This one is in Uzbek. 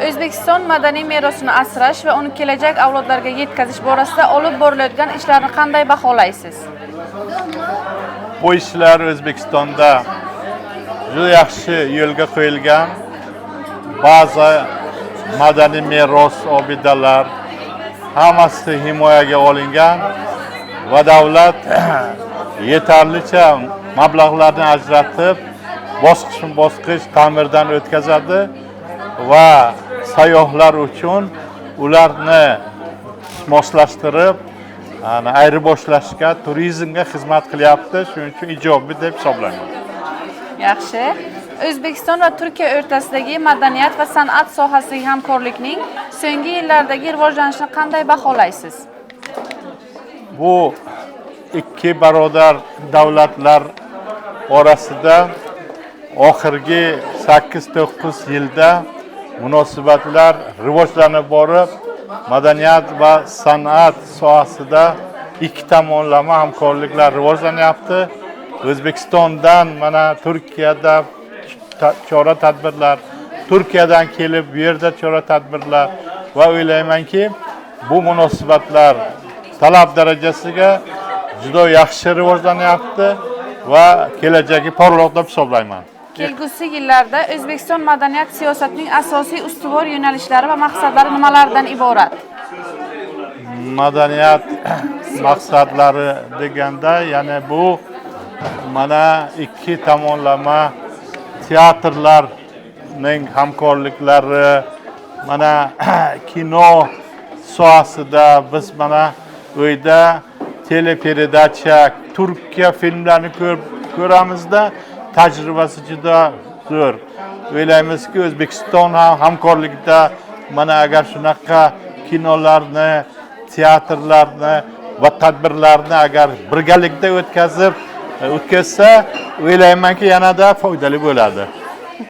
O'zbekiston madaniy merosini asrash va uni kelajak avlodlarga yetkazish borasida olib borilayotgan ishlarni qanday baholaysiz? Bu ishlar O'zbekistonda juda yaxshi yo'lga qo'yilgan. Ba'zi madaniy meros obidalar hammasi himoyaga olingan va davlat yetarlicha mablag'larni ajratib, bosqichma-bosqich ta'mirdan o'tkazadi va sayyohlar uchun ularni moslashtirib, ayirboshlashga, turizmga xizmat qilyapti. Shuning uchun ijobiy deb hisoblayman. Yaxshi. O'zbekiston va Turkiya o'rtasidagi madaniyat va san'at sohasidagi hamkorlikning so'nggi yillardagi rivojlanishini qanday baholaysiz? Bu ikki barodar davlatlar orasida oxirgi 8-9 yilda munosabatlar rivojlanib borib, madaniyat va san'at sohasida ikki tomonlama hamkorliklar rivojlanyapti. O'zbekistondan mana Turkiyada chora-tadbirlar, Turkiyadan kelib bu yerda chora-tadbirlar va o'ylaymanki, bu munosabatlar talab darajasiga juda yaxshi rivojlanyapti va kelajagi porloq deb hisoblayman. Kelgusi yillarda O'zbekiston madaniyat siyosatining asosiy ustuvor yo'nalishlari va maqsadlari nimalardan iborat? Madaniyat maqsadlari deganda, ya'ni bu mana ikki tomonlama teatrlarning hamkorliklari, mana kino sohasida biz mana uyda teleperedacha Turkiya filmlarini ko'ramizda, tajribasi juda zo'r. O'ylaymizki, O'zbekiston ham hamkorlikda mana agar shunaqa kinolarni, teatrlarni va tadbirlarni agar birgalikda o'tkazsa, o'ylaymanki yanada foydali bo'ladi.